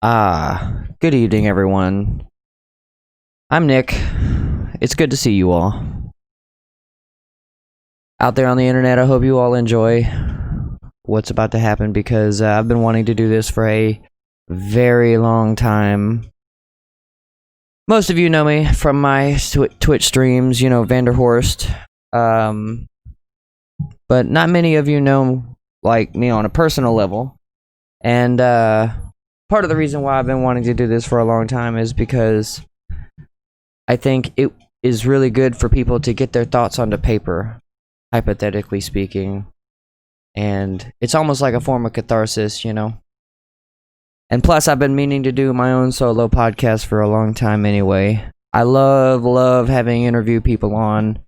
Good evening, everyone. I'm Nick. It's good to see you all. Out there on the internet, I hope you all enjoy what's about to happen because I've been wanting to do this for a very long time. Most of you know me from my Twitch streams, Vand3rCast. But not many of you know like me on a personal level. And part of the reason why I've been wanting to do this for a long time is because I think it is really good for people to get their thoughts onto paper, hypothetically speaking. And it's almost like a form of catharsis, And plus, I've been meaning to do my own solo podcast for a long time anyway. I love having interview people on.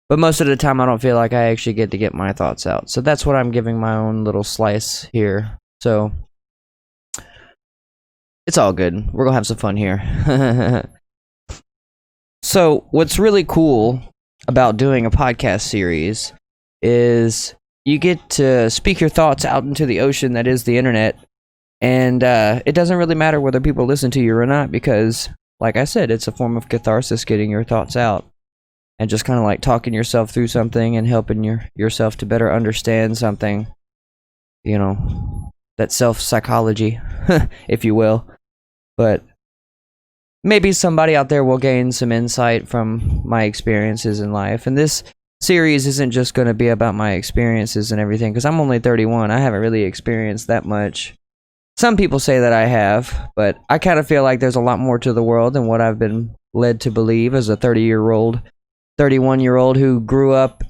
But most of the time, I don't feel like I actually get to get my thoughts out. So that's what I'm giving my own little slice here. So it's all good. We're going to have some fun here. So what's really cool about doing a podcast series is you get to speak your thoughts out into the ocean that is the internet. And it doesn't really matter whether people listen to you or not because, like I said, it's a form of catharsis getting your thoughts out. And just kind of like talking yourself through something and helping yourself to better understand something. That self-psychology, if you will. But maybe somebody out there will gain some insight from my experiences in life. And this series isn't just going to be about my experiences and everything, because I'm only 31. I haven't really experienced that much. Some people say that I have, but I kind of feel like there's a lot more to the world than what I've been led to believe as a 31-year-old who grew up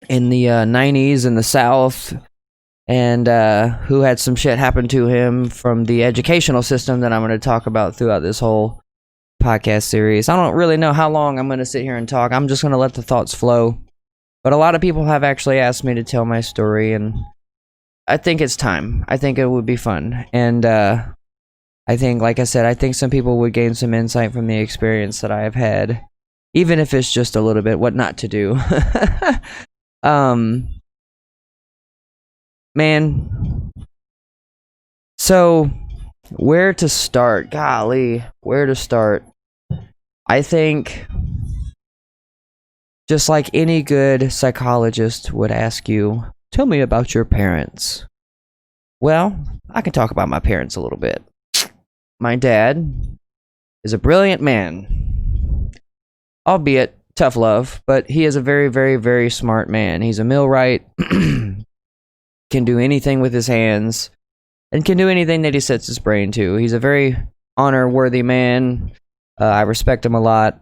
in the 90s in the South. And who had some shit happen to him from the educational system that I'm going to talk about throughout this whole podcast series. I don't really know how long I'm going to sit here and talk. I'm just going to let the thoughts flow. But a lot of people have actually asked me to tell my story, and I think it's time. I think it would be fun. And I think, like I said, I think some people would gain some insight from the experience that I have had, even if it's just a little bit, what not to do. Man, so where to start? Golly, where to start? I think just like any good psychologist would ask you, tell me about your parents. Well, I can talk about my parents a little bit. My dad is a brilliant man, albeit tough love, but he is a very, very, very smart man. He's a millwright. Can do anything with his hands and can do anything that he sets his brain to. He's a very honor-worthy man. I respect him a lot,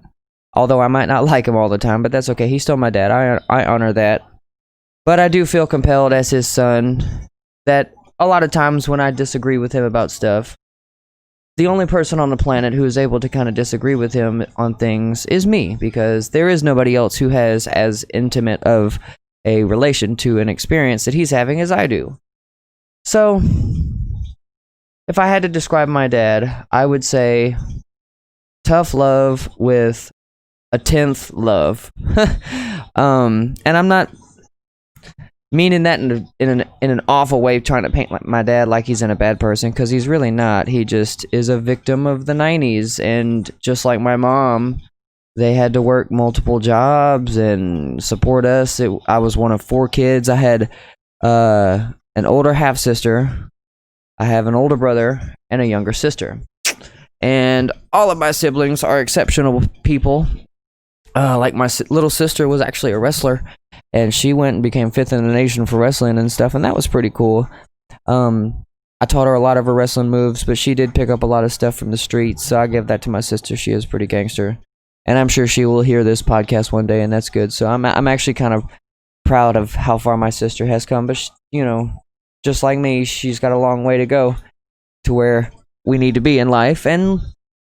although I might not like him all the time, but that's okay. He's still my dad. I honor that. But I do feel compelled as his son that a lot of times when I disagree with him about stuff, the only person on the planet who is able to kind of disagree with him on things is me, because there is nobody else who has as intimate of a relation to an experience that he's having as I do. So, if I had to describe my dad, I would say tough love with a 10th love. And I'm not meaning that in an awful way, trying to paint like my dad like he's in a bad person, because he's really not. He just is a victim of the 90s, and just like my mom, they had to work multiple jobs and support us. I was one of 4 kids. I had an older half-sister. I have an older brother and a younger sister. And all of my siblings are exceptional people. Like my little sister was actually a wrestler, and she went and became 5th in the nation for wrestling and stuff, and that was pretty cool. I taught her a lot of her wrestling moves, but she did pick up a lot of stuff from the streets, so I give that to my sister. She is pretty gangster. And I'm sure she will hear this podcast one day, and that's good. So I'm actually kind of proud of how far my sister has come. But, just like me, she's got a long way to go to where we need to be in life. And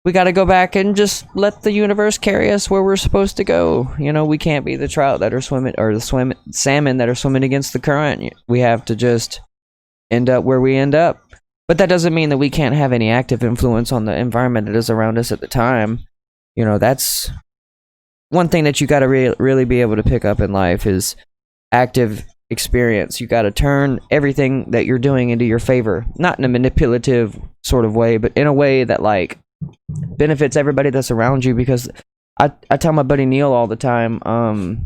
we got to go back and just let the universe carry us where we're supposed to go. We can't be the trout that are swimming, or the salmon that are swimming against the current. We have to just end up where we end up. But that doesn't mean that we can't have any active influence on the environment that is around us at the time. That's one thing that you got to really be able to pick up in life is active experience. You got to turn everything that you're doing into your favor, not in a manipulative sort of way, but in a way that like benefits everybody that's around you. Because I tell my buddy Neil all the time,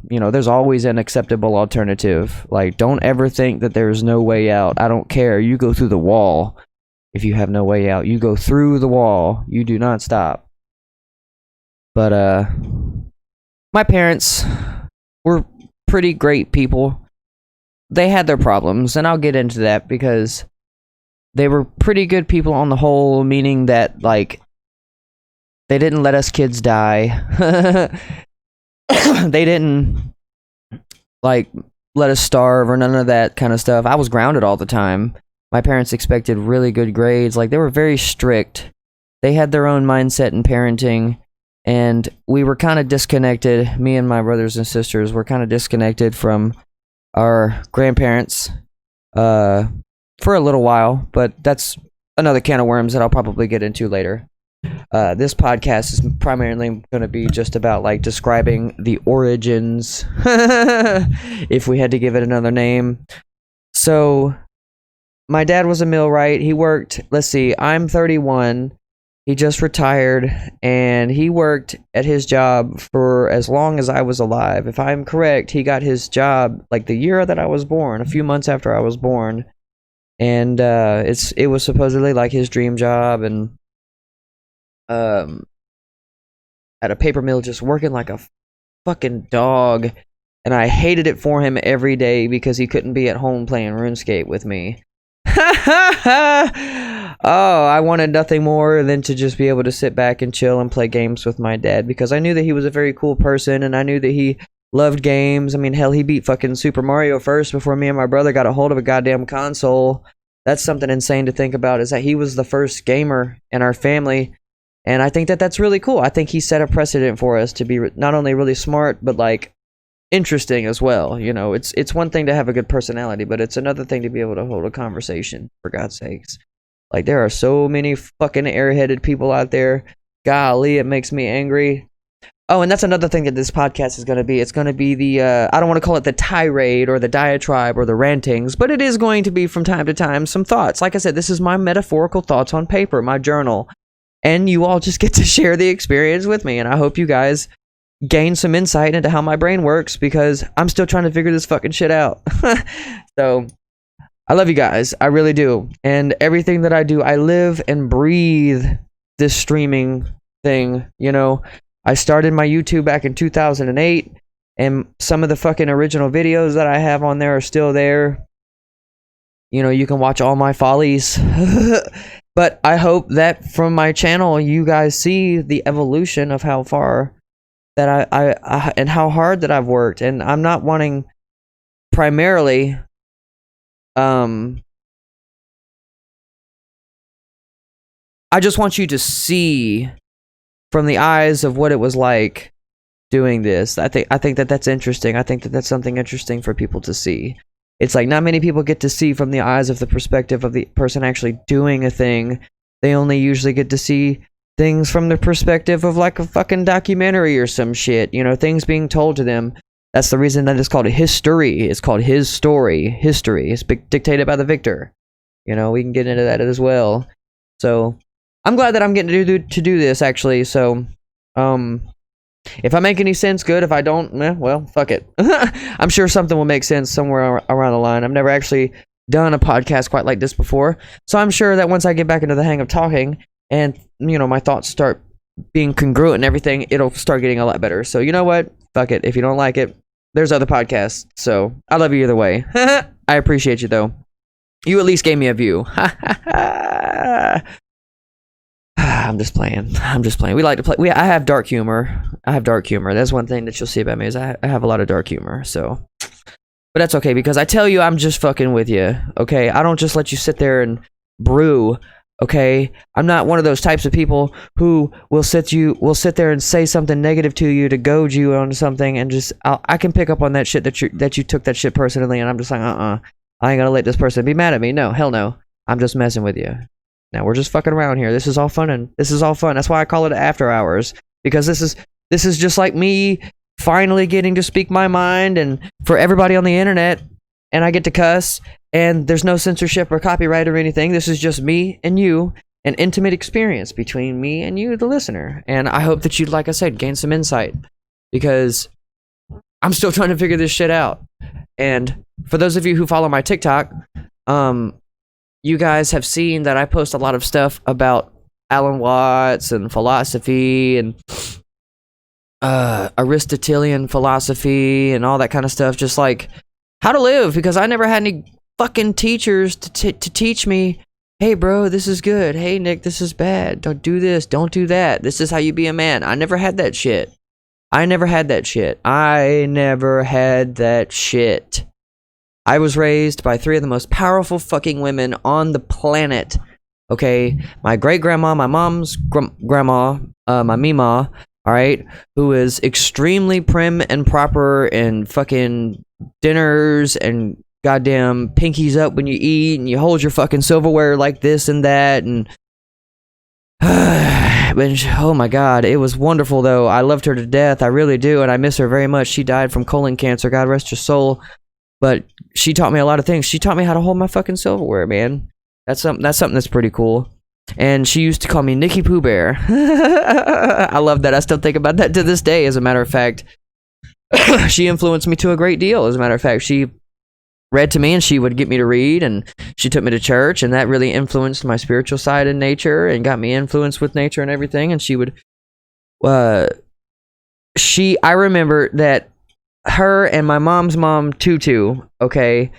you know, there's always an acceptable alternative. Like, don't ever think that there's no way out. I don't care. You go through the wall. If you have no way out, you go through the wall. You do not stop. But my parents were pretty great people. They had their problems, and I'll get into that, because they were pretty good people on the whole, meaning that, like, they didn't let us kids die. They didn't, like, let us starve or none of that kind of stuff. I was grounded all the time. My parents expected really good grades. Like, they were very strict. They had their own mindset in parenting, and we were kind of disconnected. Me and my brothers and sisters were kind of disconnected from our grandparents for a little while, but that's another can of worms that I'll probably get into later. This podcast is primarily going to be just about like describing the origins, if we had to give it another name. So my dad was a millwright. He worked, let's see, I'm 31. He just retired, and he worked at his job for as long as I was alive. If I'm correct, he got his job like the year that I was born, a few months after I was born. And it was supposedly like his dream job, and at a paper mill, just working like a fucking dog. And I hated it for him every day because he couldn't be at home playing RuneScape with me. Oh, I wanted nothing more than to just be able to sit back and chill and play games with my dad, because I knew that he was a very cool person, and I knew that he loved games. I mean, hell, he beat fucking Super Mario first before me and my brother got a hold of a goddamn console. That's something insane to think about, is that he was the first gamer in our family, and I think that that's really cool. I think he set a precedent for us to be not only really smart, but like interesting as well. You know, it's one thing to have a good personality, but it's another thing to be able to hold a conversation, for God's sakes. Like, there are so many fucking airheaded people out there. Golly, it makes me angry. Oh, and that's another thing that this podcast is going to be. It's going to be the, I don't want to call it the tirade or the diatribe or the rantings, but it is going to be from time to time some thoughts. Like I said, this is my metaphorical thoughts on paper, my journal. And you all just get to share the experience with me. And I hope you guys gain some insight into how my brain works, because I'm still trying to figure this fucking shit out. So I love you guys. I really do. And everything that I do, I live and breathe this streaming thing. You know, I started my YouTube back in 2008, and some of the fucking original videos that I have on there are still there. You know, you can watch all my follies. But I hope that from my channel, you guys see the evolution of how far that I and how hard that I've worked. And I'm not wanting primarily I just want you to see from the eyes of what it was like doing this. I think that that's interesting. I think that that's something interesting for people to see. It's like, not many people get to see from the eyes of the perspective of the person actually doing a thing. They only usually get to see things from the perspective of like a fucking documentary or some shit, you know, things being told to them. That's the reason that it's called a history. It's called his story. History. It's dictated by the victor. You know, we can get into that as well. So I'm glad that I'm getting to do this, actually. So if I make any sense, good. If I don't, well, fuck it. I'm sure something will make sense somewhere around the line. I've never actually done a podcast quite like this before, so I'm sure that once I get back into the hang of talking and, you know, my thoughts start being congruent and everything, it'll start getting a lot better. So you know what? Fuck it. If you don't like it, there's other podcasts. So I love you either way. I appreciate you, though. You at least gave me a view. I'm just playing. We like to play. I have dark humor. That's one thing that you'll see about me, is I have a lot of dark humor. So, but that's okay, because I tell you, I'm just fucking with you. Okay, I don't just let you sit there and brew. Okay, I'm not one of those types of people who will sit there and say something negative to you to goad you on something, and just I can pick up on that shit that you took that shit personally, and I'm just like, I ain't gonna let this person be mad at me. No, hell no. I'm just messing with you. Now we're just fucking around here. This is all fun. That's why I call it after hours, because this is just like me finally getting to speak my mind, and for everybody on the internet, and I get to cuss, and there's no censorship or copyright or anything. This is just me and you, an intimate experience between me and you, the listener. And I hope that you, like I said, gain some insight, because I'm still trying to figure this shit out. And for those of you who follow my TikTok, you guys have seen that I post a lot of stuff about Alan Watts and philosophy and Aristotelian philosophy and all that kind of stuff, just like how to live, because I never had any fucking teachers to teach me, hey bro, this is good, hey Nick, this is bad, don't do this, don't do that, this is how you be a man. I never had that shit. I never had that shit. I was raised by 3 of the most powerful fucking women on the planet. Okay, my great grandma, my mom's grandma, my Mima, all right, who is extremely prim and proper and fucking dinners and goddamn pinkies up when you eat and you hold your fucking silverware like this and that, and oh my god, it was wonderful though. I loved her to death, I really do, and I miss her very much. She died from colon cancer, God rest her soul, but she taught me a lot of things. She taught me how to hold my fucking silverware, man. That's something that's pretty cool. And she used to call me Nicky Pooh Bear. I love that. I still think about that to this day, as a matter of fact. She influenced me to a great deal, as a matter of fact. She read to me, and she would get me to read, and she took me to church, and that really influenced my spiritual side in nature and got me influenced with nature and everything. And she would I remember that her and my mom's mom, Tutu, okay,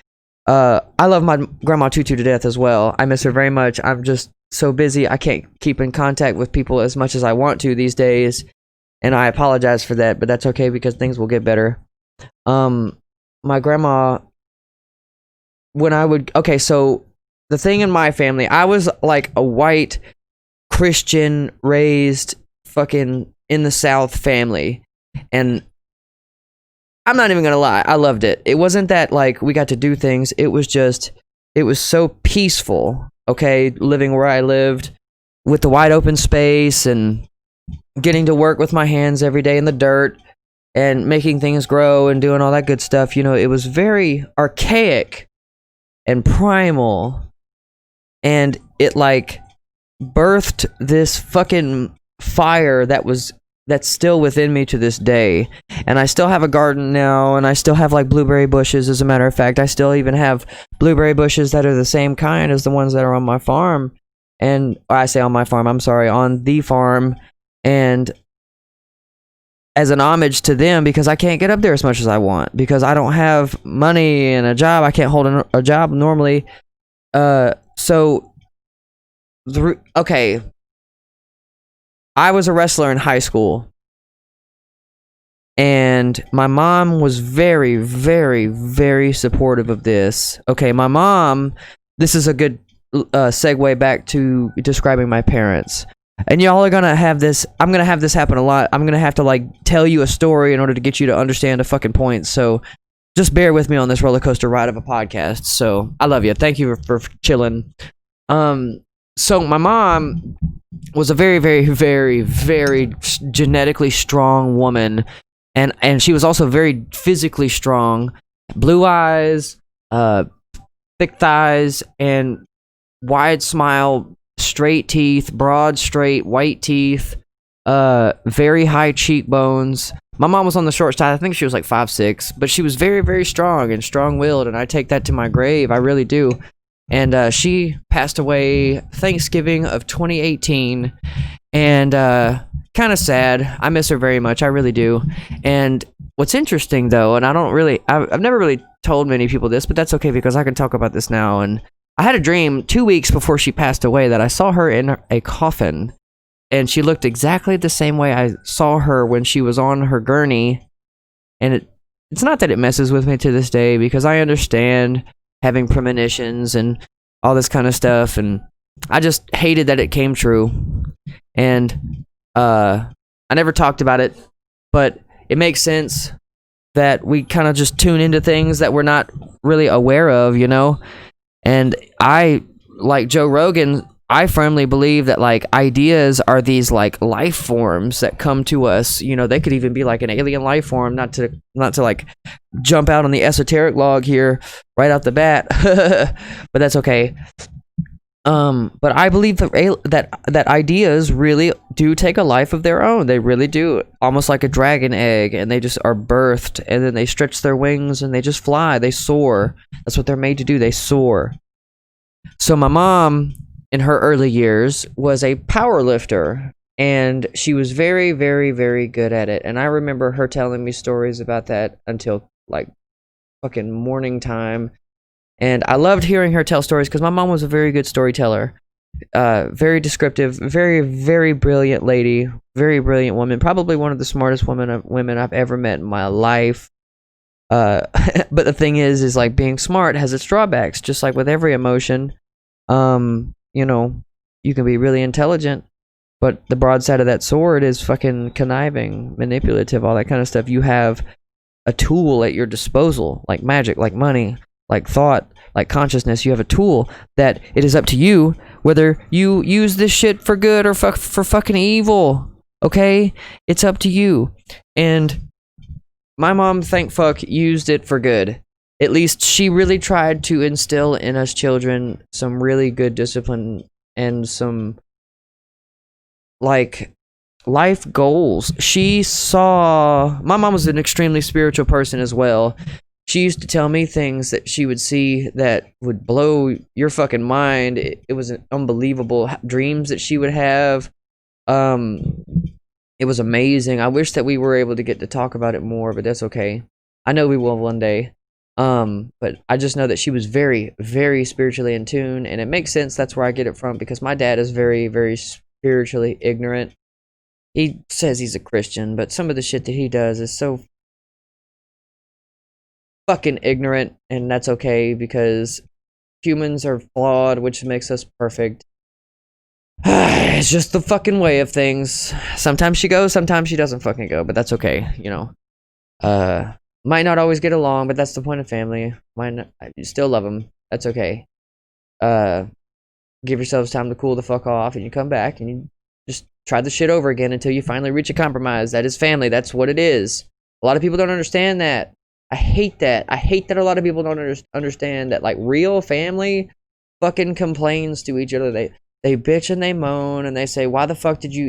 I love my grandma Tutu to death as well. I miss her very much. I'm just so busy, I can't keep in contact with people as much as I want to these days, and I apologize for that, but that's okay, because things will get better. My grandma, so the thing in my family, I was like a white Christian raised fucking in the South family, and I'm not even gonna lie, I loved it. It wasn't that like we got to do things, it was so peaceful, okay, living where I lived with the wide open space and getting to work with my hands every day in the dirt and making things grow and doing all that good stuff. You know, it was very archaic and primal, and it like birthed this fucking fire that's still within me to this day. And I still have a garden now, and I still have like blueberry bushes, as a matter of fact. I still even have blueberry bushes that are the same kind as the ones that are on my farm. And I say on my farm, I'm sorry, on the farm. And as an homage to them, because I can't get up there as much as I want, because I don't have money and a job. I can't hold a job normally. Okay. I was a wrestler in high school, and my mom was very, very, very supportive of this. Okay, my mom, this is a good segue back to describing my parents. And y'all are gonna have this, I'm gonna have this happen a lot. I'm gonna have to like tell you a story in order to get you to understand a fucking point. So just bear with me on this roller coaster ride of a podcast. So I love you. Thank you for chilling. So my mom was a very, very, very, very genetically strong woman, and she was also very physically strong. Blue eyes, thick thighs, and wide smile, straight teeth, broad, straight, white teeth, very high cheekbones. My mom was on the short side. I think she was like 5'6", but she was very, very strong and strong-willed, and I take that to my grave. I really do. And she passed away Thanksgiving of 2018, and kind of sad. I miss her very much. I really do. And what's interesting, though, and I've never really told many people this, but that's okay, because I can talk about this now. And I had a dream 2 weeks before she passed away that I saw her in a coffin, and she looked exactly the same way I saw her when she was on her gurney. And it's not that it messes with me to this day, because I understand having premonitions and all this kind of stuff, and I just hated that it came true. And I never talked about it, but it makes sense that we kind of just tune into things that we're not really aware of, you know? And I, like Joe Rogan, I firmly believe that like ideas are these like life forms that come to us. You know, they could even be like an alien life form, not to like jump out on the esoteric log here right out the bat, but that's okay. But I believe that ideas really do take a life of their own. They really do, almost like a dragon egg, and they just are birthed, and then they stretch their wings and they just fly. They soar. That's what they're made to do. They soar. So my mom, in her early years, was a power lifter, and she was very, very, very good at it. And I remember her telling me stories about that until like fucking morning time. And I loved hearing her tell stories because my mom was a very good storyteller. Very descriptive, very, very brilliant lady, very brilliant woman, probably one of the smartest women I've ever met in my life. But the thing is like being smart has its drawbacks, just like with every emotion. You know, you can be really intelligent, but the broadside of that sword is fucking conniving, manipulative, all that kind of stuff. You have a tool at your disposal, like magic, like money, like thought, like consciousness. You have a tool that it is up to you whether you use this shit for good or for fucking evil. Okay? It's up to you. And my mom, thank fuck, used it for good. At least she really tried to instill in us children some really good discipline and some like life goals. My mom was an extremely spiritual person as well. She used to tell me things that she would see that would blow your fucking mind. It was unbelievable dreams that she would have. It was amazing. I wish that we were able to get to talk about it more, but that's okay. I know we will one day. But I just know that she was very, very spiritually in tune, and it makes sense. That's where I get it from, because my dad is very, very spiritually ignorant. He says he's a Christian, but some of the shit that he does is so fucking ignorant, and that's okay because humans are flawed, which makes us perfect. It's just the fucking way of things. Sometimes she goes, sometimes she doesn't fucking go, but that's okay, you know. Might not always get along, but that's the point of family. You still love them. That's okay. Give yourselves time to cool the fuck off, and you come back and you just try the shit over again until you finally reach a compromise. That is family. That's what it is. A lot of people don't understand that. I hate that. I hate that a lot of people don't understand that, like, real family fucking complains to each other. They bitch and they moan and they say, why the fuck did you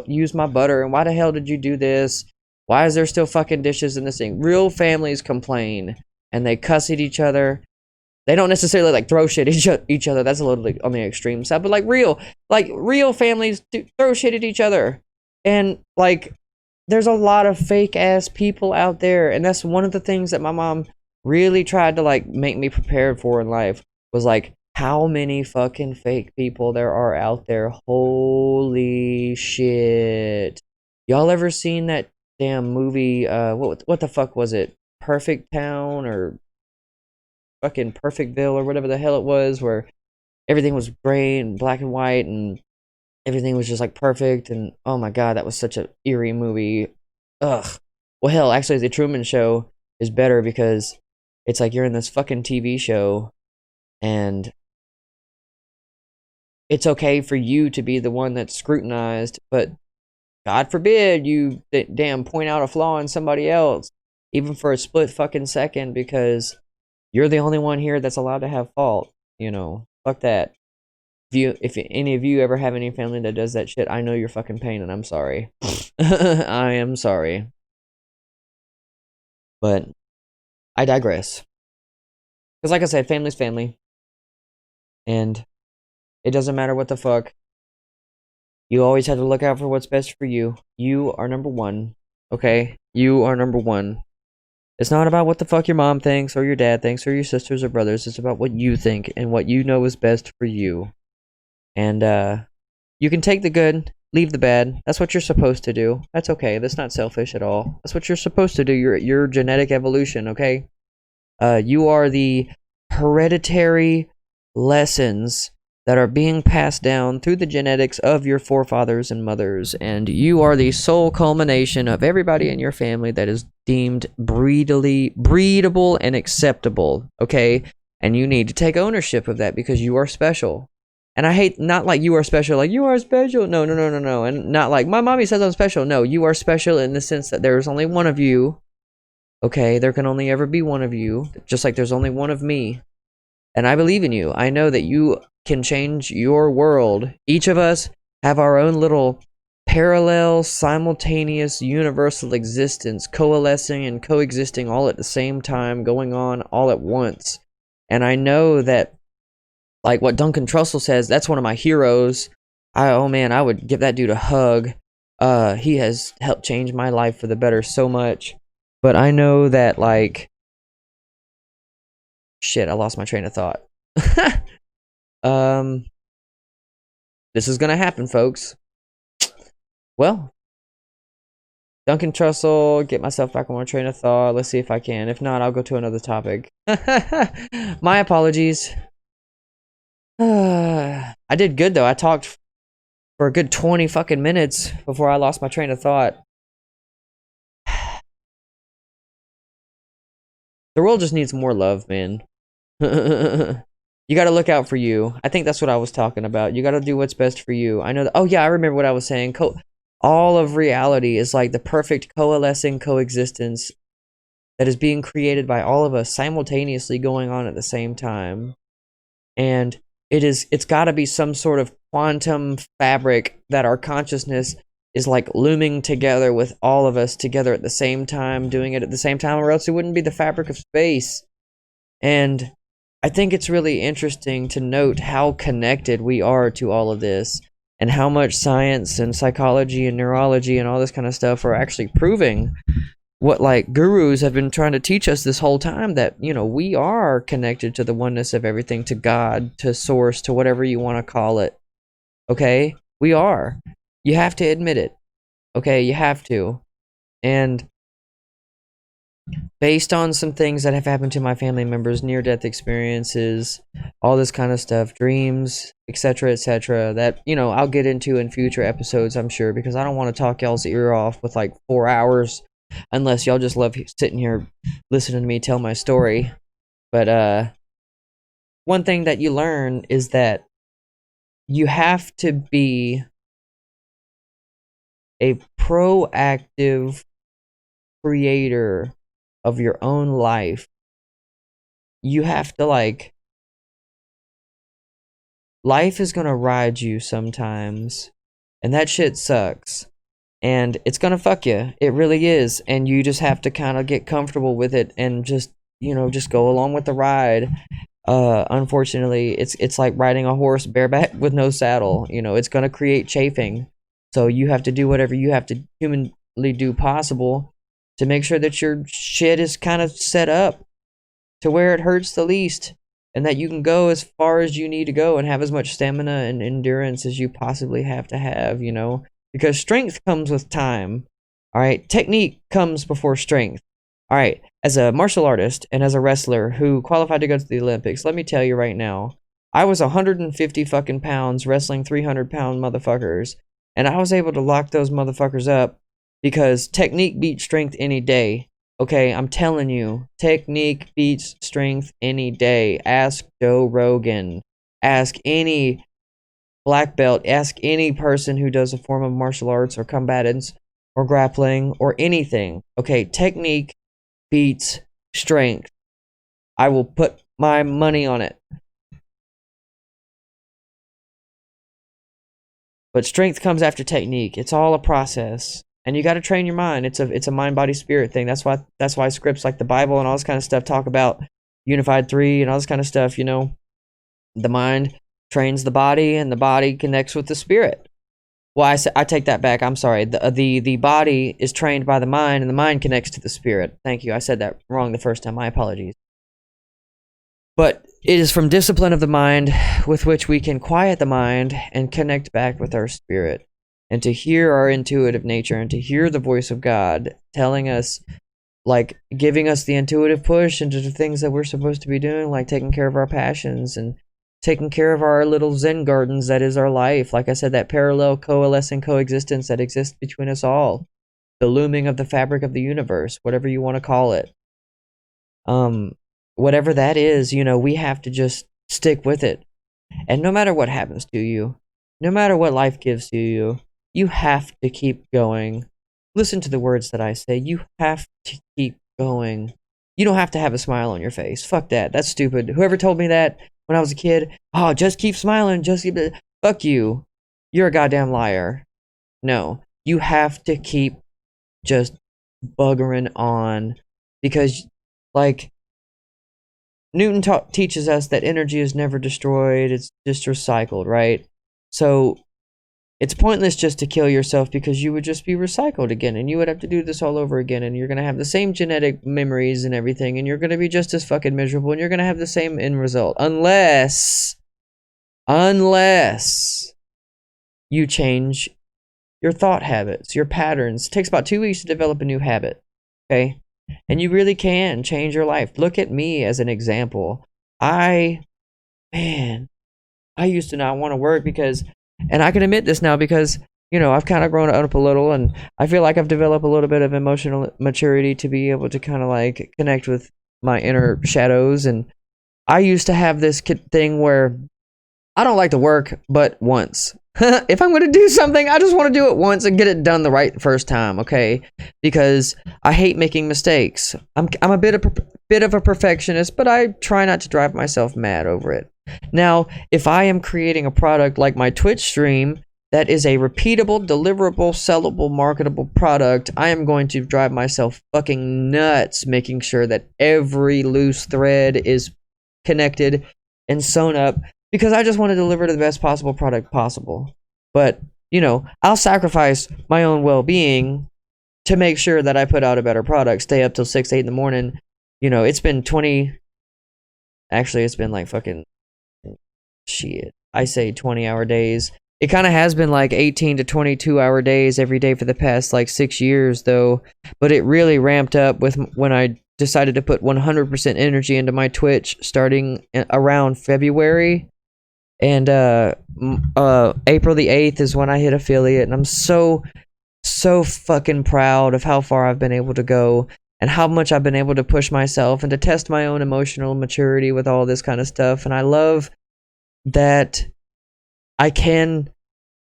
use my butter, and why the hell did you do this? Why is there still fucking dishes in this thing? Real families complain and they cuss at each other. They don't necessarily like throw shit at each other. That's a little on the extreme side, but like real families do throw shit at each other. And like, there's a lot of fake ass people out there, and that's one of the things that my mom really tried to like make me prepared for in life, was like how many fucking fake people there are out there. Holy shit. Y'all ever seen that damn movie, what the fuck was it? Perfect Town or fucking Perfectville or whatever the hell it was, where everything was gray and black and white and everything was just like perfect, and oh my god, that was such an eerie movie. Ugh. Well, hell, actually The Truman Show is better because it's like you're in this fucking TV show and it's okay for you to be the one that's scrutinized, but God forbid you damn point out a flaw in somebody else, even for a split fucking second, because you're the only one here that's allowed to have fault. You know, fuck that. If any of you ever have any family that does that shit, I know your fucking pain, and I'm sorry. I am sorry. But I digress. Because like I said, family's family. And it doesn't matter what the fuck. You always have to look out for what's best for you. You are number one. Okay? You are number one. It's not about what the fuck your mom thinks or your dad thinks or your sisters or brothers. It's about what you think and what you know is best for you. And you can take the good, leave the bad. That's what you're supposed to do. That's okay. That's not selfish at all. That's what you're supposed to do. Your genetic evolution, okay? You are the hereditary lessons that are being passed down through the genetics of your forefathers and mothers, and you are the sole culmination of everybody in your family that is deemed breedable and acceptable, okay? And you need to take ownership of that because you are special. And I hate, not like you are special, like you are special. No. And not like my mommy says I'm special. No, you are special in the sense that there's only one of you. Okay, there can only ever be one of you. Just like there's only one of me. And I believe in you. I know that you can change your world. Each of us have our own little parallel, simultaneous, universal existence, coalescing and coexisting all at the same time, going on all at once. And I know that, like what Duncan Trussell says, that's one of my heroes. Oh man, I would give that dude a hug. He has helped change my life for the better so much. But I know that, like, shit, I lost my train of thought. This is gonna happen, folks. Well, Duncan Trussell, get myself back on my train of thought. Let's see if I can. If not, I'll go to another topic. My apologies. I did good though. I talked for a good 20 fucking minutes before I lost my train of thought. The world just needs more love, man. You gotta look out for you. I think that's what I was talking about. You gotta do what's best for you. I know that. Oh yeah, I remember what I was saying. All of reality is like the perfect coalescing coexistence that is being created by all of us simultaneously going on at the same time. And it's got to be some sort of quantum fabric that our consciousness is like looming together with all of us together at the same time, doing it at the same time, or else it wouldn't be the fabric of space. And I think it's really interesting to note how connected we are to all of this, and how much science and psychology and neurology and all this kind of stuff are actually proving what, like, gurus have been trying to teach us this whole time, that, you know, we are connected to the oneness of everything, to God, to source, to whatever you want to call it. Okay? We are. You have to admit it. Okay? You have to. And based on some things that have happened to my family members, near-death experiences, all this kind of stuff, dreams, etc., that, you know, I'll get into in future episodes, I'm sure, because I don't want to talk y'all's ear off with like 4 hours, unless y'all just love sitting here listening to me tell my story. But one thing that you learn is that you have to be a proactive creator of your own life. You have to, like, life is gonna ride you sometimes, and that shit sucks, and it's gonna fuck you. It really is. And you just have to kind of get comfortable with it and just, you know, just go along with the ride. Unfortunately, it's like riding a horse bareback with no saddle. You know, it's gonna create chafing, so you have to do whatever you have to humanly do possible to make sure that your shit is kind of set up to where it hurts the least, and that you can go as far as you need to go and have as much stamina and endurance as you possibly have to have, you know, because strength comes with time. All right, technique comes before strength. All right, as a martial artist and as a wrestler who qualified to go to the Olympics, let me tell you right now, I was 150 fucking pounds wrestling 300-pound motherfuckers, and I was able to lock those motherfuckers up because technique beats strength any day. Okay, I'm telling you, technique beats strength any day. Ask Joe Rogan. Ask any black belt. Ask any person who does a form of martial arts or combatants or grappling or anything. Okay, technique beats strength. I will put my money on it. But strength comes after technique. It's all a process. And you got to train your mind. It's a mind, body, spirit thing. That's why scripts like the Bible and all this kind of stuff talk about unified three and all this kind of stuff. You know, the mind trains the body, and the body connects with the spirit. Well, I take that back. I'm sorry. The body is trained by the mind, and the mind connects to the spirit. Thank you. I said that wrong the first time. My apologies. But it is from discipline of the mind with which we can quiet the mind and connect back with our spirit, and to hear our intuitive nature, and to hear the voice of God telling us, like, giving us the intuitive push into the things that we're supposed to be doing, like taking care of our passions and taking care of our little Zen gardens that is our life. Like I said, that parallel coalescing coexistence that exists between us all, the looming of the fabric of the universe, whatever you want to call it. Whatever that is, you know, we have to just stick with it. And no matter what happens to you, no matter what life gives to you, you have to keep going. Listen to the words that I say. You have to keep going. You don't have to have a smile on your face. Fuck that. That's stupid. Whoever told me that when I was a kid, oh, just keep smiling, just keep it. Fuck you. You're a goddamn liar. No, you have to keep just buggering on, because, like, Newton teaches us that energy is never destroyed, it's just recycled, right? So it's pointless just to kill yourself, because you would just be recycled again, and you would have to do this all over again, and you're going to have the same genetic memories and everything, and you're going to be just as fucking miserable, and you're going to have the same end result, unless you change your thought habits, your patterns. It takes about 2 weeks to develop a new habit, okay? And you really can change your life. Look at me as an example. I used to not want to work because, and I can admit this now because, you know, I've kind of grown up a little, and I feel like I've developed a little bit of emotional maturity to be able to kind of like connect with my inner shadows. And I used to have this thing where I don't like to work but once. If I'm going to do something, I just want to do it once and get it done the right first time, okay? Because I hate making mistakes. I'm a bit of a perfectionist, but I try not to drive myself mad over it. Now, if I am creating a product like my Twitch stream that is a repeatable, deliverable, sellable, marketable product, I am going to drive myself fucking nuts making sure that every loose thread is connected and sewn up, because I just want to deliver the best possible product possible. But, you know, I'll sacrifice my own well-being to make sure that I put out a better product, stay up till 6, 8 in the morning. You know, it's been it's been like fucking shit. I say 20-hour days. It kind of has been like 18 to 22-hour days every day for the past like 6 years, though. But it really ramped up with when I decided to put 100% energy into my Twitch starting around February. And April the 8th is when I hit affiliate, and I'm so fucking proud of how far I've been able to go and how much I've been able to push myself and to test my own emotional maturity with all this kind of stuff. And I love that I can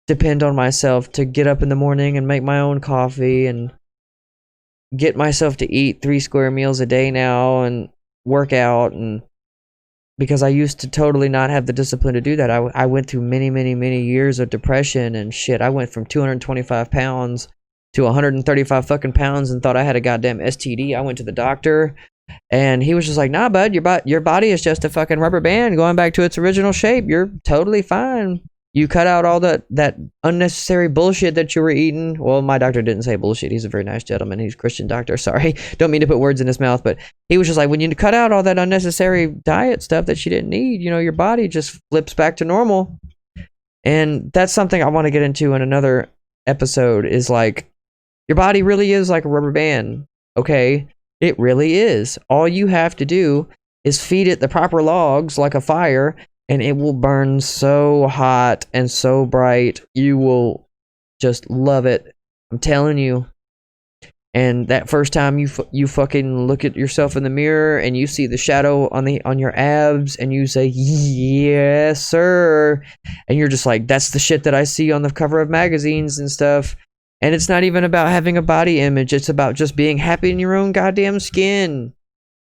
depend on myself to get up in the morning and make my own coffee and get myself to eat 3 square meals a day now and work out. And because I used to totally not have the discipline to do that. I went through many years of depression and shit. I went from 225 pounds to 135 fucking pounds and thought I had a goddamn STD. I went to the doctor, and he was just like, nah, bud, your body is just a fucking rubber band going back to its original shape. You're totally fine. You cut out all that unnecessary bullshit that you were eating. Well, my doctor didn't say bullshit. He's a very nice gentleman. He's a Christian doctor. Sorry. Don't mean to put words in his mouth, but he was just like, when you cut out all that unnecessary diet stuff that you didn't need, you know, your body just flips back to normal. And that's something I want to get into in another episode, is like, your body really is like a rubber band, okay? It really is. All you have to do is feed it the proper logs like a fire, and it will burn so hot and so bright. You will just love it. I'm telling you. And that first time you fucking look at yourself in the mirror and you see the shadow on your abs and you say, yes, sir. And you're just like, that's the shit that I see on the cover of magazines and stuff. And it's not even about having a body image. It's about just being happy in your own goddamn skin.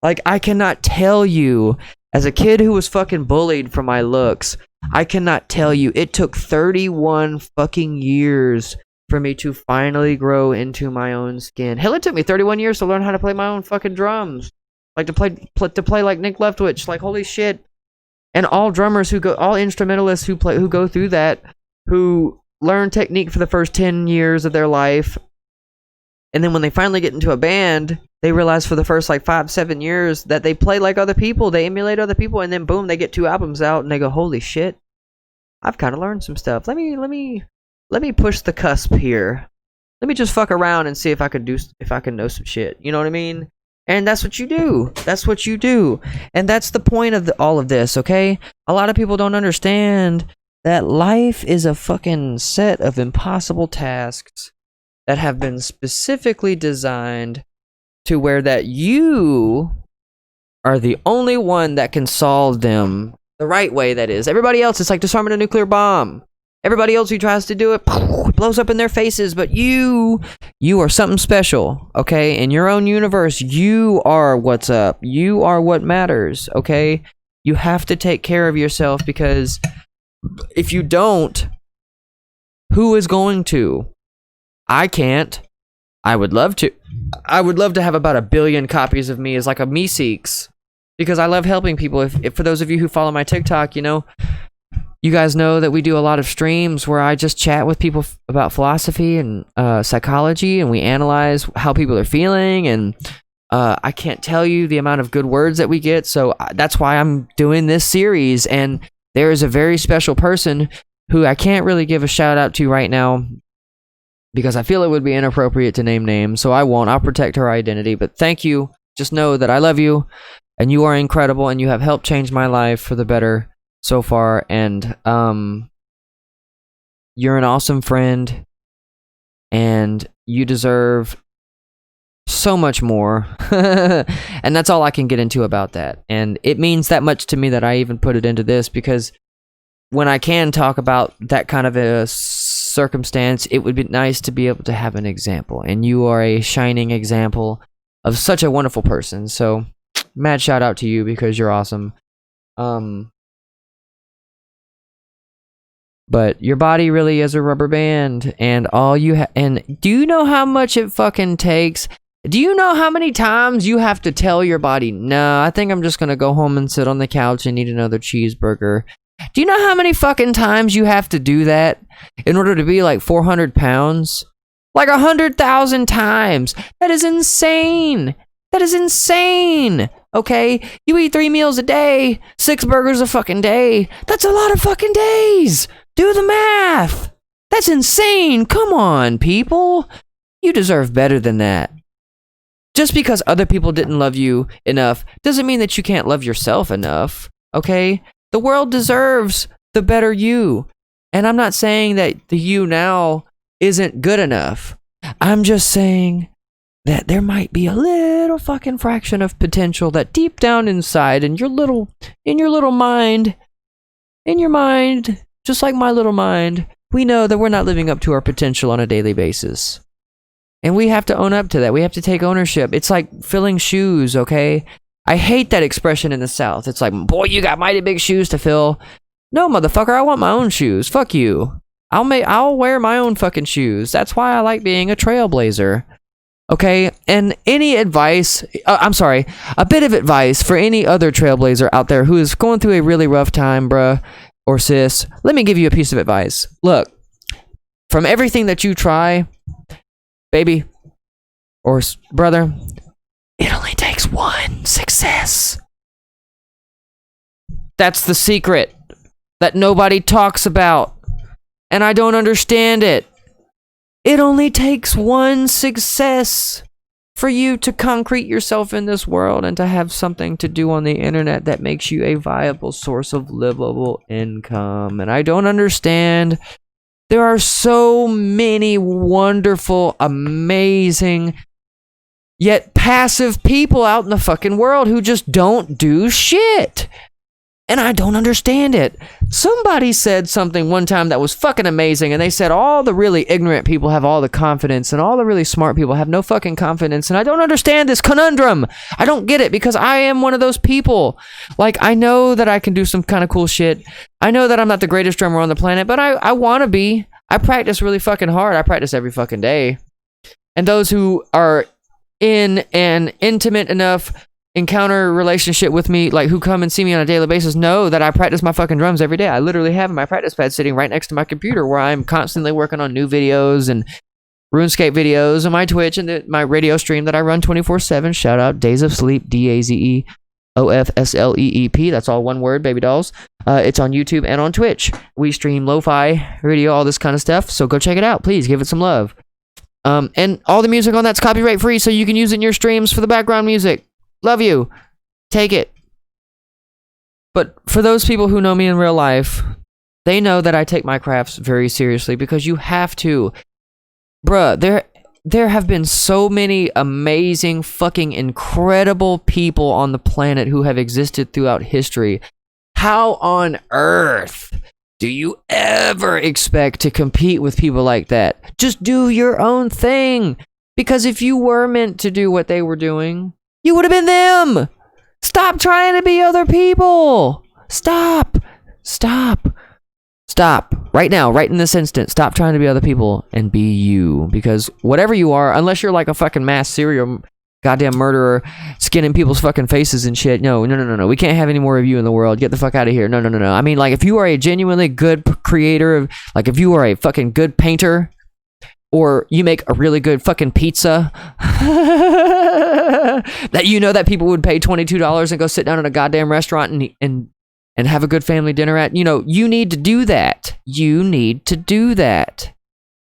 Like, I cannot tell you, as a kid who was fucking bullied for my looks, I cannot tell you, it took 31 fucking years for me to finally grow into my own skin. Hell, it took me 31 years to learn how to play my own fucking drums. Like, to play like Nick-Leftwich. Like, holy shit. And all drummers all instrumentalists who go through that, who learn technique for the first 10 years of their life, and then when they finally get into a band, they realize for the first like 5-7 years that they play like other people, they emulate other people, and then boom, they get 2 albums out and they go, holy shit, I've kind of learned some stuff. Let me push the cusp here. Let me just fuck around and see if I can know some shit. You know what I mean? And that's what you do. That's what you do. And that's the point of all of this, okay? A lot of people don't understand that life is a fucking set of impossible tasks that have been specifically designed to where that you are the only one that can solve them the right way, that is. Everybody else is like disarming a nuclear bomb. Everybody else who tries to do it blows up in their faces, but you are something special, okay? In your own universe, you are what's up. You are what matters, okay? You have to take care of yourself, because if you don't, who is going to? I can't. I would love to. I would love to have about 1 billion copies of me as like a me-seeks, because I love helping people. If for those of you who follow my TikTok, you guys know that we do a lot of streams where I just chat with people about philosophy and psychology, and we analyze how people are feeling, and I can't tell you the amount of good words that we get, so that's why I'm doing this series. And there is a very special person who I can't really give a shout out to right now, because I feel it would be inappropriate to name names, so I won't. I'll protect her identity, but thank you. Just know that I love you, and you are incredible, and you have helped change my life for the better so far, and you're an awesome friend, and you deserve so much more. And that's all I can get into about that. And it means that much to me that I even put it into this, because when I can talk about that kind of a circumstance, it would be nice to be able to have an example, and you are a shining example of such a wonderful person. So mad shout out to you, because you're awesome. But your body really is a rubber band, and all you and do you know how much it fucking takes? Do you know how many times you have to tell your body, no, I think I'm just gonna go home and sit on the couch and eat another cheeseburger? Do you know how many fucking times you have to do that in order to be like 400 pounds? Like 100,000 times. That is insane. That is insane. Okay? You eat 3 meals a day, 6 burgers a fucking day. That's a lot of fucking days. Do the math. That's insane. Come on, people. You deserve better than that. Just because other people didn't love you enough doesn't mean that you can't love yourself enough. Okay? The world deserves the better you. And I'm not saying that the you now isn't good enough. I'm just saying that there might be a little fucking fraction of potential that deep down inside in your little mind, just like my little mind, we know that we're not living up to our potential on a daily basis. And we have to own up to that. We have to take ownership. It's like filling shoes, okay? I hate that expression in the South. It's like, boy, you got mighty big shoes to fill. No, motherfucker, I want my own shoes. Fuck you. I'll wear my own fucking shoes. That's why I like being a trailblazer. Okay? And any advice, a bit of advice for any other trailblazer out there who is going through a really rough time, bruh, or sis, let me give you a piece of advice. Look, from everything that you try, baby, or brother, it only takes one success. That's the secret that nobody talks about, and I don't understand it. It only takes one success for you to concrete yourself in this world and to have something to do on the internet that makes you a viable source of livable income. And I don't understand. There are so many wonderful, amazing, yet passive people out in the fucking world who just don't do shit. And I don't understand it. Somebody said something one time that was fucking amazing, and they said all the really ignorant people have all the confidence, and all the really smart people have no fucking confidence. And I don't understand this conundrum. I don't get it, because I am one of those people. Like, I know that I can do some kind of cool shit. I know that I'm not the greatest drummer on the planet, but I want to be. I practice really fucking hard. I practice every fucking day. And those who are in an intimate enough encounter relationship with me, like who come and see me on a daily basis, know that I practice my fucking drums every day. I literally have my practice pad sitting right next to my computer, where I'm constantly working on new videos and RuneScape videos, and my Twitch, and my radio stream that I run 24/7. Shout out Days of Sleep, DAZEOFSLEEP. That's all one word, baby dolls. It's on YouTube and on Twitch. We stream lo-fi radio, all this kind of stuff, so go check it out. Please give it some love. And all the music on that's copyright free, so you can use it in your streams for the background music. Love you. Take it. But for those people who know me in real life, they know that I take my crafts very seriously, because you have to. Bruh, there have been so many amazing, fucking incredible people on the planet who have existed throughout history. How on earth do you ever expect to compete with people like that? Just do your own thing. Because if you were meant to do what they were doing, you would have been them. Stop trying to be other people. Stop. Right now, right in this instant, stop trying to be other people and be you. Because whatever you are, unless you're like a fucking mass serial goddamn murderer, skinning people's fucking faces and shit. No. We can't have any more of you in the world. Get the fuck out of here. No. I mean, like, if you are a genuinely good creator, like if you are a fucking good painter, or you make a really good fucking pizza, that you know that people would pay $22 and go sit down at a goddamn restaurant and have a good family dinner at, you need to do that.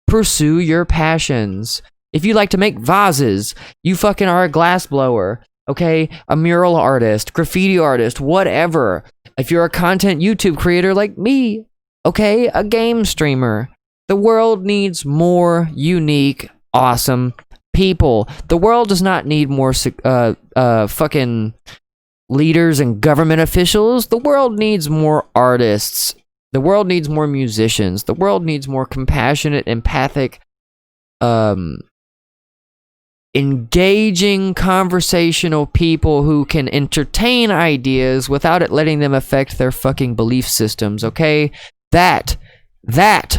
Pursue your passions. If you like to make vases, you fucking are a glass blower, okay? A mural artist, graffiti artist, whatever. If you're a content YouTube creator like me, okay? A game streamer. The world needs more unique, awesome people. The world does not need more fucking leaders and government officials. The world needs more artists. The world needs more musicians. The world needs more compassionate, empathic, engaging, conversational people who can entertain ideas without it letting them affect their fucking belief systems, okay? That,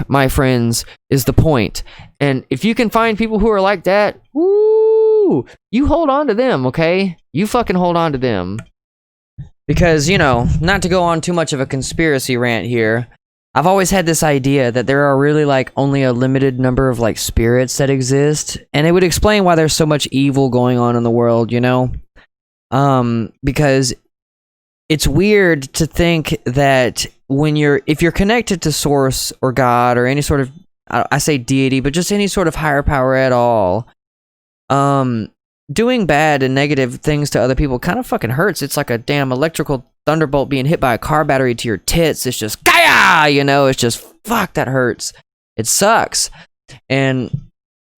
my friends, is the point. And if you can find people who are like that, woo, you hold on to them, okay? You fucking hold on to them. Because, not to go on too much of a conspiracy rant here, I've always had this idea that there are really, like, only a limited number of, like, spirits that exist. And it would explain why there's so much evil going on in the world, because it's weird to think that if you're connected to Source or God or any sort of, I say deity, but just any sort of higher power at all, doing bad and negative things to other people kind of fucking hurts. It's like a damn electrical thunderbolt being hit by a car battery to your tits. It's just, gaya! It's just, fuck, that hurts. It sucks. And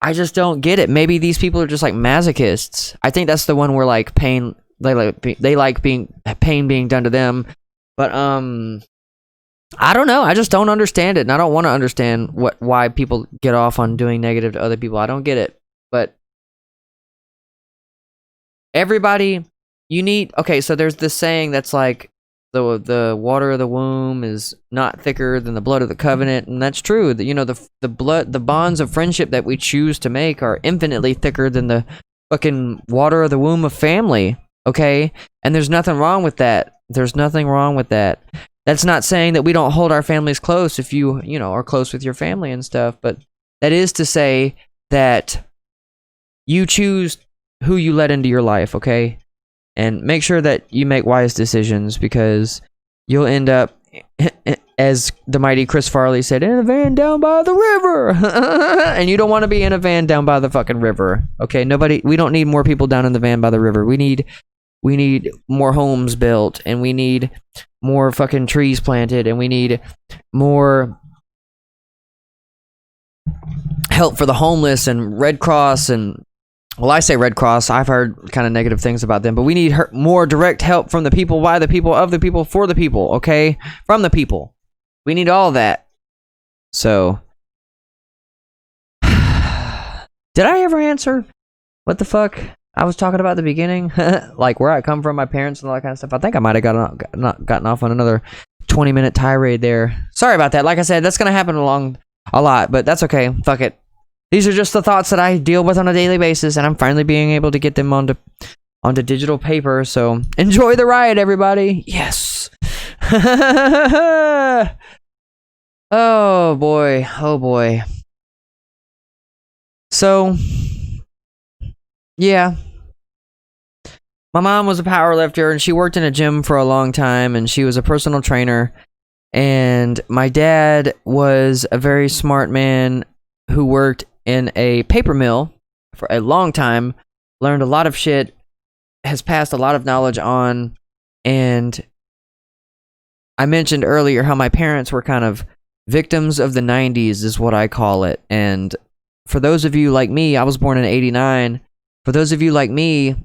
I just don't get it. Maybe these people are just like masochists. I think that's the one where like pain, they like being pain being done to them. But I don't know. I just don't understand it, and I don't want to understand why people get off on doing negative to other people. I don't get it. But everybody, okay, so there's this saying that's like the water of the womb is not thicker than the blood of the covenant, and that's true. The bonds of friendship that we choose to make are infinitely thicker than the fucking water of the womb of family, okay? And there's nothing wrong with that. That's not saying that we don't hold our families close if you are close with your family and stuff, but that is to say that you choose who you let into your life, okay? And make sure that you make wise decisions, because you'll end up, as the mighty Chris Farley said, in a van down by the river. And you don't want to be in a van down by the fucking river, okay? We don't need more people down in the van by the river. We need more homes built, and we need more fucking trees planted, and we need more help for the homeless and Red Cross and, well, I say Red Cross. I've heard kind of negative things about them, but we need more direct help from the people, by the people, of the people, for the people, okay? From the people. We need all that. So, did I ever answer what the fuck I was talking about at the beginning? Like where I come from, my parents, and all that kind of stuff. I think I might have gotten off on another 20-minute tirade there. Sorry about that. Like I said, that's going to happen a lot, but that's okay. Fuck it. These are just the thoughts that I deal with on a daily basis, and I'm finally being able to get them onto digital paper. So enjoy the ride, everybody. Yes. Oh boy. So, yeah. My mom was a power lifter, and she worked in a gym for a long time, and she was a personal trainer. And my dad was a very smart man who worked in a paper mill for a long time, learned a lot of shit, has passed a lot of knowledge on. And I mentioned earlier how my parents were kind of victims of the 90s is what I call it. And for those of you like me, I was born in 89. For those of you like me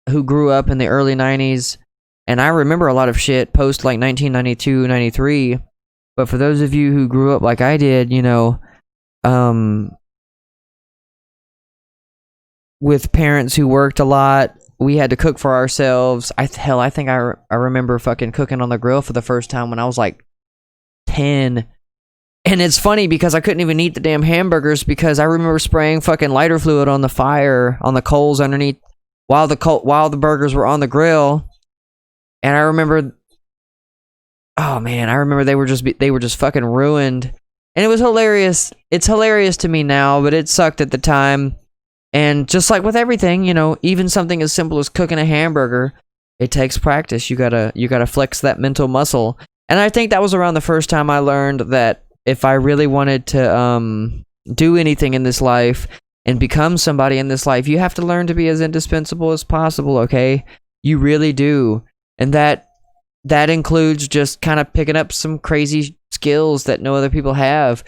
who grew up in the early 90s, and I remember a lot of shit post like 1992, 93, But for those of you who grew up like I did, with parents who worked a lot, we had to cook for ourselves. I think I remember fucking cooking on the grill for the first time when I was like 10. And it's funny because I couldn't even eat the damn hamburgers because I remember spraying fucking lighter fluid on the fire, on the coals underneath while the burgers were on the grill. And I remember, oh man, they were just fucking ruined. And it was hilarious. It's hilarious to me now, but it sucked at the time. And just like with everything, even something as simple as cooking a hamburger, it takes practice. You gotta flex that mental muscle. And I think that was around the first time I learned that if I really wanted to do anything in this life and become somebody in this life, you have to learn to be as indispensable as possible, okay? You really do. And that includes just kind of picking up some crazy skills that no other people have.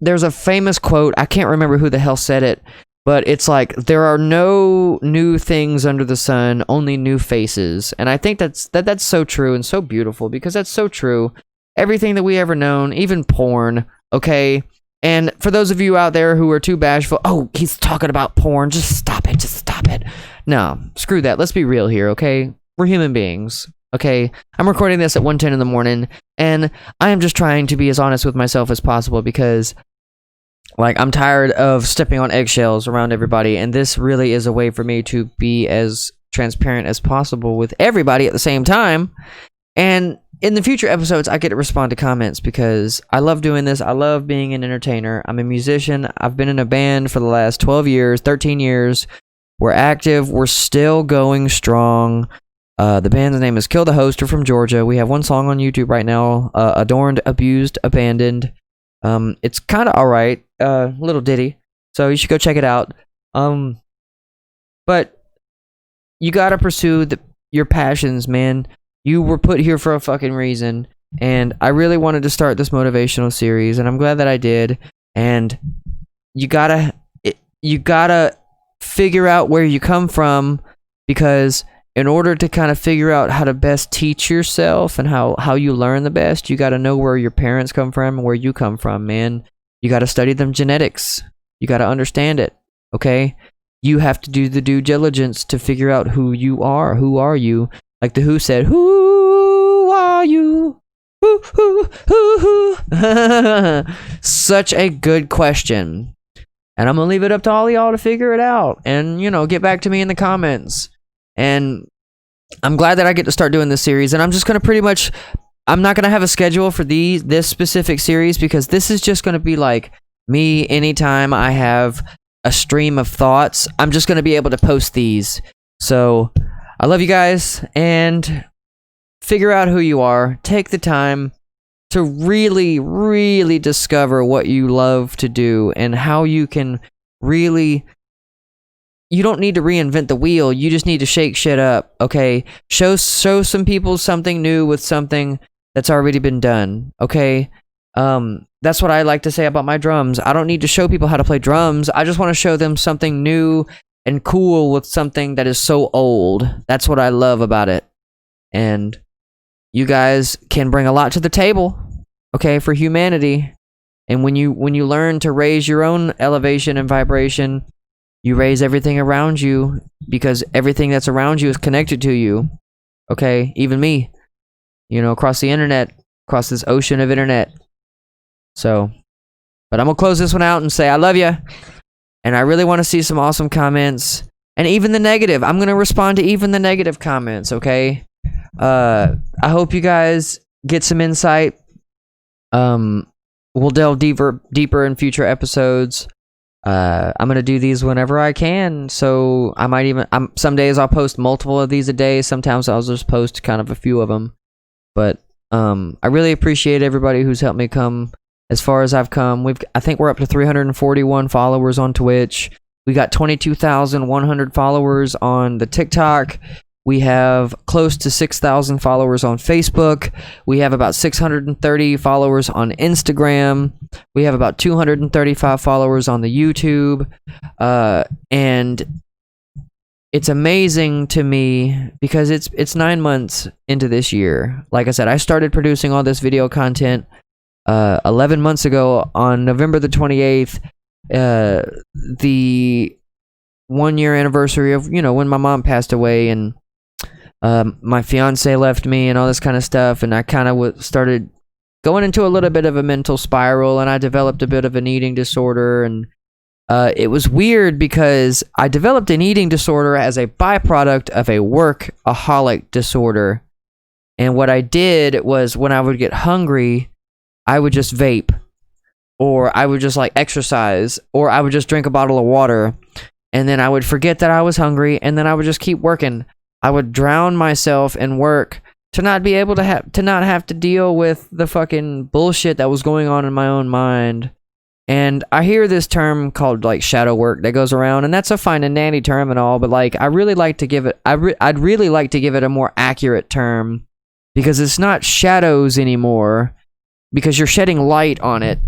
There's a famous quote, I can't remember who the hell said it, but it's like, there are no new things under the sun, only new faces. And I think that's so true and so beautiful, because that's so true. Everything that we ever known, even porn, okay? And for those of you out there who are too bashful, oh, he's talking about porn, just stop it. No, screw that. Let's be real here, okay? We're human beings, okay? I'm recording this at 1:10 in the morning, and I am just trying to be as honest with myself as possible because, I'm tired of stepping on eggshells around everybody, and this really is a way for me to be as transparent as possible with everybody at the same time. And in the future episodes, I get to respond to comments because I love doing this. I love being an entertainer. I'm a musician. I've been in a band for the last 13 years. We're active. We're still going strong. The band's name is Kill the Host. We're from Georgia. We have one song on YouTube right now, Adorned, Abused, Abandoned. It's kind of alright. Little ditty. So you should go check it out. But you gotta pursue your passions, man. You were put here for a fucking reason, and I really wanted to start this motivational series, and I'm glad that I did. And you gotta figure out where you come from, because in order to kind of figure out how to best teach yourself and how you learn the best, you gotta know where your parents come from and where you come from, man. You gotta study them genetics. You gotta understand it, okay? You have to do the due diligence to figure out who you are. Who are you? Like the Who said, who are you? Who? Such a good question. And I'm going to leave it up to all y'all to figure it out. And, get back to me in the comments. And I'm glad that I get to start doing this series. And I'm just going to I'm not going to have a schedule for this specific series, because this is just going to be like me anytime I have a stream of thoughts. I'm just going to be able to post these. So I love you guys, and figure out who you are. Take the time to really, really discover what you love to do and how you can really... You don't need to reinvent the wheel. You just need to shake shit up, okay? Show some people something new with something that's already been done, okay? That's what I like to say about my drums. I don't need to show people how to play drums. I just want to show them something new and cool with something that is so old. That's what I love about it. And you guys can bring a lot to the table, okay, for humanity. And when you learn to raise your own elevation and vibration, you raise everything around you, because everything that's around you is connected to you, okay? Even me, across the internet, across this ocean of internet. So, but I'm gonna close this one out and say I love you. And I really want to see some awesome comments. And even the negative. I'm going to respond to even the negative comments, okay? I hope you guys get some insight. We'll delve deeper in future episodes. I'm going to do these whenever I can. So I might some days I'll post multiple of these a day. Sometimes I'll just post kind of a few of them. But I really appreciate everybody who's helped me come as far as I've come. I think we're up to 341 followers on Twitch. We got 22,100 followers on the TikTok. We have close to 6,000 followers on Facebook. We have about 630 followers on Instagram. We have about 235 followers on the YouTube. And it's amazing to me because it's 9 months into this year. Like I said, I started producing all this video content 11 months ago on November the 28th, the 1 year anniversary of, when my mom passed away, and my fiance left me and all this kind of stuff, and I kind of started going into a little bit of a mental spiral, and I developed a bit of an eating disorder, and it was weird because I developed an eating disorder as a byproduct of a workaholic disorder. And what I did was, when I would get hungry, I would just vape, or I would just like exercise, or I would just drink a bottle of water, and then I would forget that I was hungry, and then I would just keep working. I would drown myself in work to not be able to not have to deal with the fucking bullshit that was going on in my own mind. And I hear this term called like shadow work that goes around, and that's a fine and dandy term and all, but like I'd really like to give it a more accurate term, because it's not shadows anymore, because you're shedding light on it.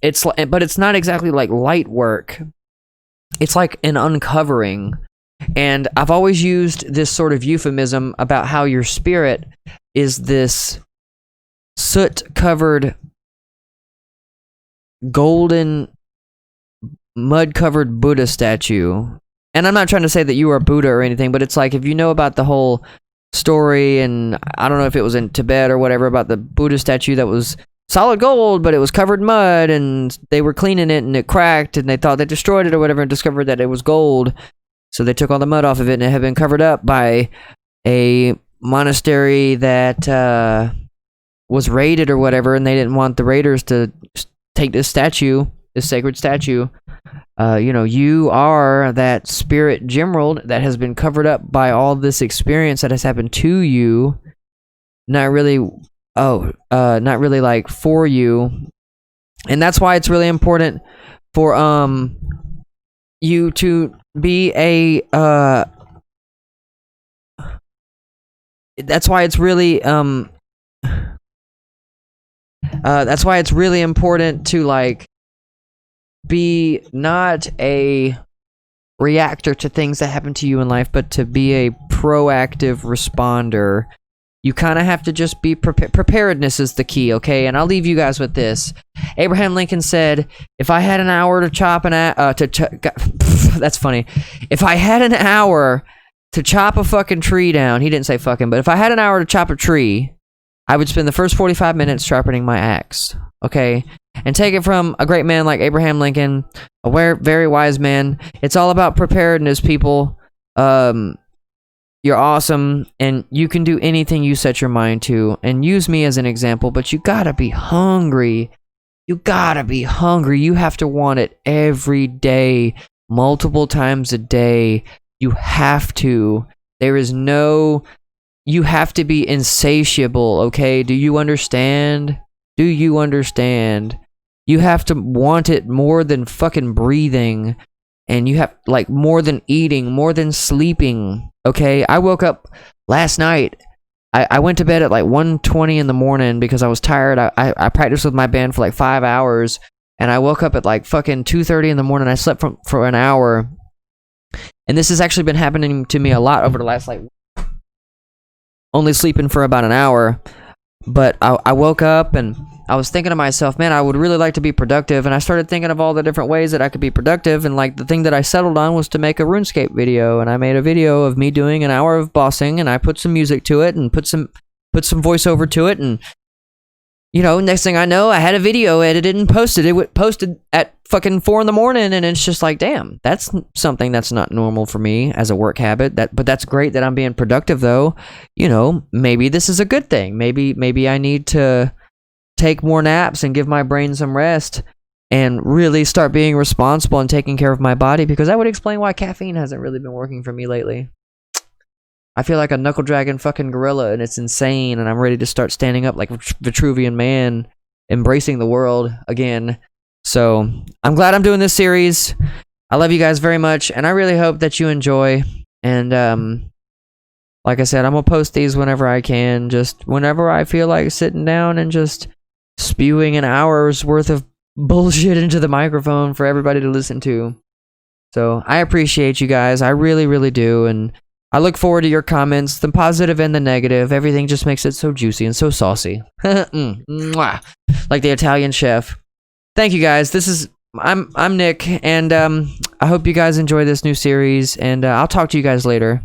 But it's not exactly like light work. It's like an uncovering. And I've always used this sort of euphemism about how your spirit is this soot-covered, golden, mud-covered Buddha statue. And I'm not trying to say that you are Buddha or anything, but it's like, if you know about the whole story, and I don't know if it was in Tibet or whatever, about the Buddha statue that was solid gold, but it was covered in mud, and they were cleaning it, and it cracked, and they thought they destroyed it or whatever, and discovered that it was gold. So they took all the mud off of it, and it had been covered up by a monastery that was raided or whatever, and they didn't want the raiders to take this statue, this sacred statue. You are that spirit gemerald that has been covered up by all this experience that has happened to you. Not really like for you. And that's why it's really important for you to be a that's why it's really important to like be not a reactor to things that happen to you in life, but to be a proactive responder. You kind of have to just be preparedness is the key, okay? And I'll leave you guys with this. Abraham Lincoln said, "If I had an hour to chop that's funny. If I had an hour to chop a fucking tree down," he didn't say fucking, but if I had an hour to chop a tree, I would spend the first 45 minutes sharpening my axe, okay? And take it from a great man like Abraham Lincoln, a very wise man. It's all about preparedness, people. You're awesome, and you can do anything you set your mind to. And use me as an example, but you gotta be hungry. You gotta be hungry. You have to want it every day, multiple times a day. You have to. You have to be insatiable, okay? Do you understand? Do you understand? You have to want it more than fucking breathing. And you have, like, more than eating, more than sleeping, okay? I woke up last night. I went to bed at like 1:20 in the morning because I was tired. I practiced with my band for like 5 hours. And I woke up at like fucking 2:30 in the morning. I slept for an hour. And this has actually been happening to me a lot over the last, like, only sleeping for about an hour. But I woke up and I was thinking to myself, man, I would really like to be productive. And I started thinking of all the different ways that I could be productive. And like the thing that I settled on was to make a RuneScape video. And I made a video of me doing an hour of bossing, and I put some music to it and put some voiceover to it. And, next thing I know, I had a video edited and posted. It posted at fucking 4 in the morning. And it's just like, damn, that's something that's not normal for me as a work habit. But that's great that I'm being productive though. Maybe this is a good thing. Maybe I need to take more naps and give my brain some rest and really start being responsible and taking care of my body, because that would explain why caffeine hasn't really been working for me lately. I feel like a knuckle dragging fucking gorilla, and it's insane, and I'm ready to start standing up like Vitruvian Man, embracing the world again. So I'm glad I'm doing this series. I love you guys very much, and I really hope that you enjoy. And like I said, I'm gonna post these whenever I can, just whenever I feel like sitting down and just spewing an hour's worth of bullshit into the microphone for everybody to listen to. So I appreciate you guys. I really, really do. And I look forward to your comments, the positive and the negative. Everything just makes it so juicy and so saucy. Mwah. Like the Italian chef. Thank you guys. I'm Nick, and I hope you guys enjoy this new series, and I'll talk to you guys later.